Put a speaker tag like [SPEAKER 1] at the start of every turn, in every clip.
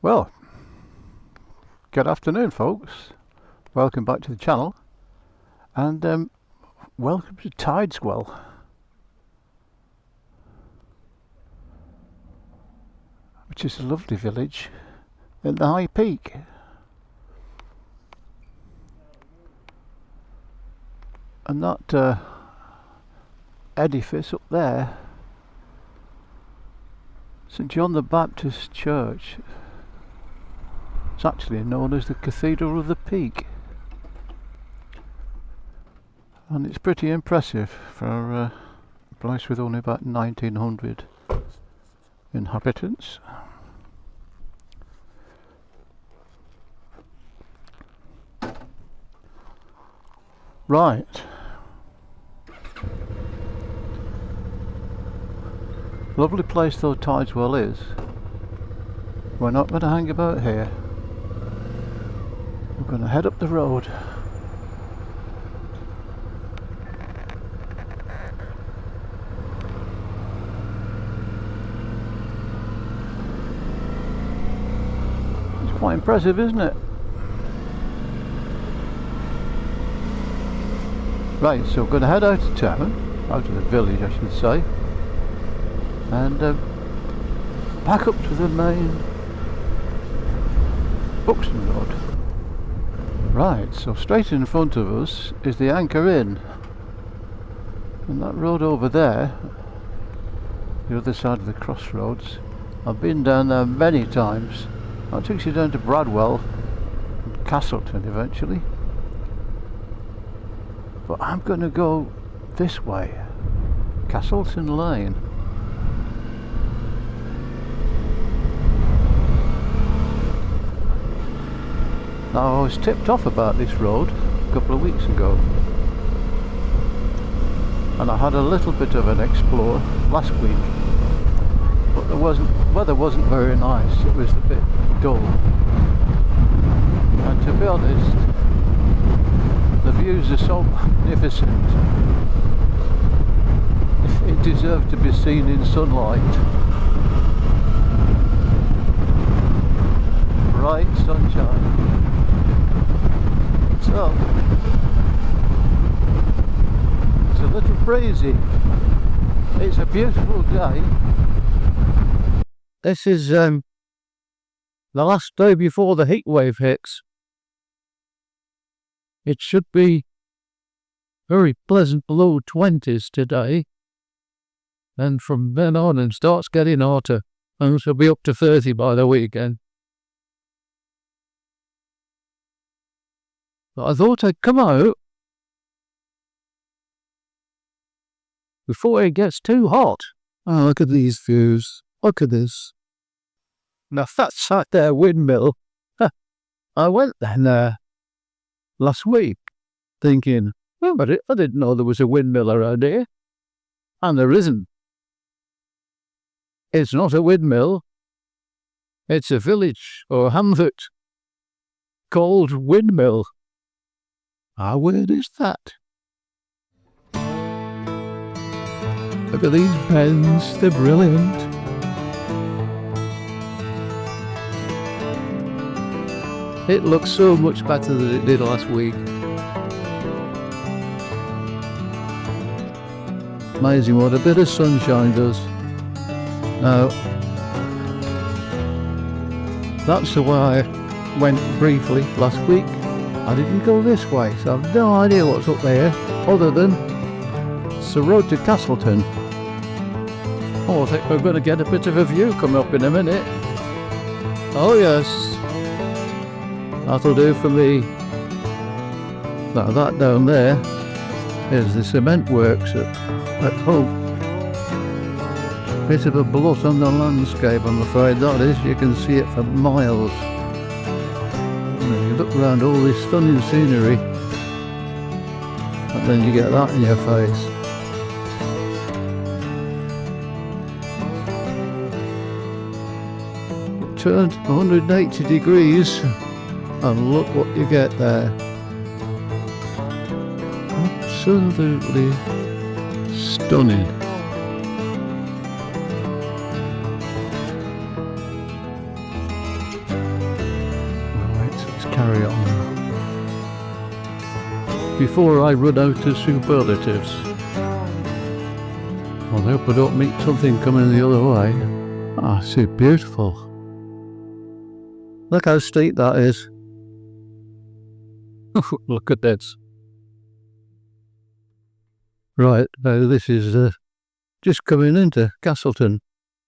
[SPEAKER 1] Well, good afternoon, folks. Welcome back to the channel, and welcome to Tideswell, which is a lovely village in the High Peak. And that edifice up there, St John the Baptist Church, it's actually known as the Cathedral of the Peak, and it's pretty impressive for a place with only about 1900 inhabitants. Right, lovely place though Tideswell is. We're not going to hang about here. We're going to head up the road. It's quite impressive, isn't it? Right, so we're going to head out of town, out of the village I should say, and back up to the main Buxton Road. Right, so straight in front of us is the Anchor Inn, and that road over there, the other side of the crossroads, I've been down there many times. That takes you down to Bradwell and Castleton eventually, but I'm going to go this way, Castleton Lane. Now, I was tipped off about this road a couple of weeks ago, and I had a little bit of an explore last week, but weather wasn't very nice. It was a bit dull, and to be honest, the views are so magnificent it deserved to be seen in sunlight. Bright sunshine. So, it's a little breezy. It's a beautiful day. This is the last day before the heat wave hits. It should be very pleasant low 20s today, and from then on it starts getting hotter, and it'll be up to 30 by the weekend. But I thought I'd come out before it gets too hot. Oh, look at these views. Look at this. Now that's that there windmill. I went there last week thinking, well, but I didn't know there was a windmill around here. And there isn't. It's not a windmill. It's a village or hamlet called Windmill. How weird is that? Look at these pens, they're brilliant. It looks so much better than it did last week. Amazing what a bit of sunshine does. Now, that's the way I went briefly last week. I didn't go this way, so I've no idea what's up there, other than it's the road to Castleton. Oh, I think we're going to get a bit of a view coming up in a minute. Oh yes, that'll do for me. Now that down there is the cement works at home. Bit of a blot on the landscape, I'm afraid that is. You can see it for miles. You look around all this stunning scenery, and then you get that in your face. Turned 180 degrees, and look what you get there. Absolutely stunning. before I run out of superlatives. Well, I hope I don't meet something coming the other way. Ah, so beautiful. Look how steep that is. Look at that. Right, this is just coming into Castleton.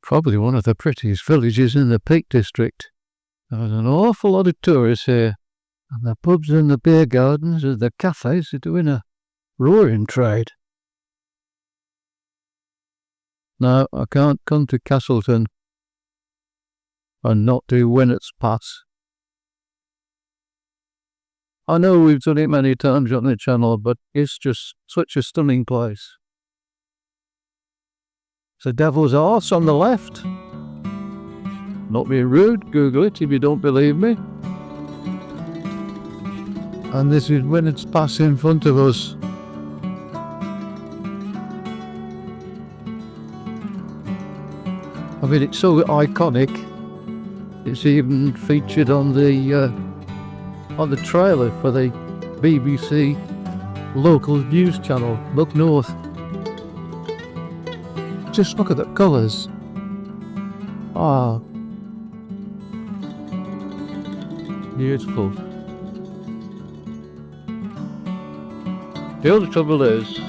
[SPEAKER 1] Probably one of the prettiest villages in the Peak District. There's an awful lot of tourists here. And the pubs and the beer gardens and the cafes are doing a roaring trade. No, I can't come to Castleton and not do Winnett's Pass. I know we've done it many times on the channel, but it's just such a stunning place. It's the Devil's Arse on the left. Not being rude, Google it if you don't believe me. And this is Winnett's Pass in front of us. I mean, it's so iconic. It's even featured on the trailer for the BBC local news channel, Look North. Just look at the colours. Ah, beautiful. The only trouble is,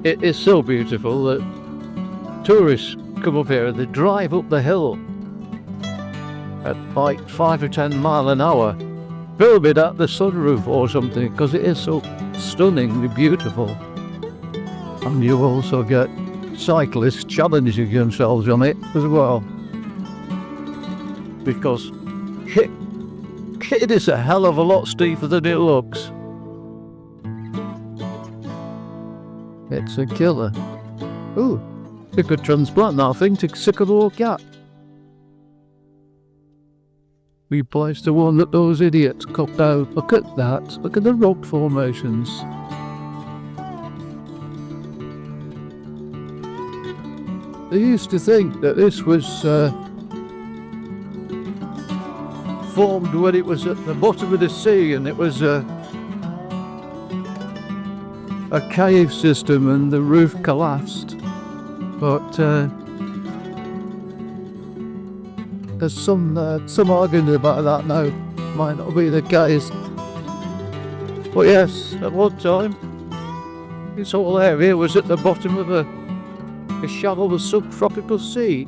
[SPEAKER 1] it is so beautiful that tourists come up here and they drive up the hill at like 5 or 10 miles an hour, filming at the sunroof or something, because it is so stunningly beautiful. And you also get cyclists challenging themselves on it as well, because it is a hell of a lot steeper than it looks. It's a killer. Ooh, you could transplant that thing to Sycamore Gap. Replace the one that those idiots copped out. Look at that. Look at the rock formations. They used to think that this was formed when it was at the bottom of the sea, and it was a cave system and the roof collapsed. But there's some argument about that now. Might not be the case. But yes, at one time, this whole area was at the bottom of a shallow subtropical sea.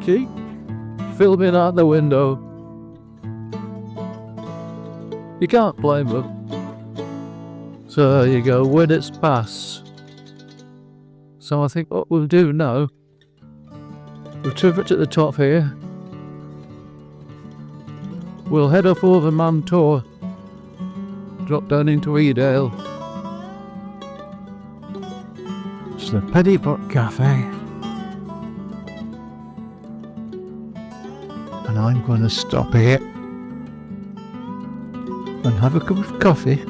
[SPEAKER 1] See? Filming out the window. You can't blame them. So there you go, Winnett's Pass. So I think what we'll do now, we'll turn it to the top here. We'll head up over Mantor, drop down into Edale. It's the Penny Pot Cafe. And I'm going to stop here and have a cup of coffee.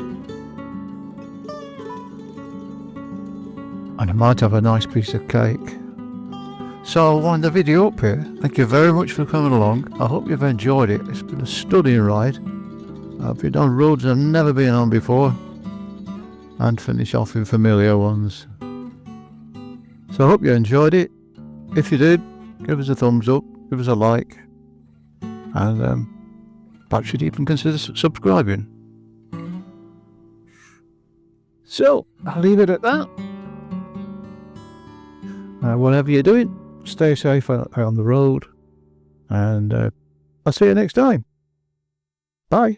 [SPEAKER 1] And I might have a nice piece of cake. So I'll wind the video up here. Thank you very much for coming along. I hope you've enjoyed it. It's been a stunning ride. I've been on roads I've never been on before, and finish off in familiar ones. So I hope you enjoyed it. If you did, give us a thumbs up, give us a like, and perhaps you'd even consider subscribing. So I'll leave it at that. Whatever you're doing, stay safe out on the road, and I'll see you next time. Bye.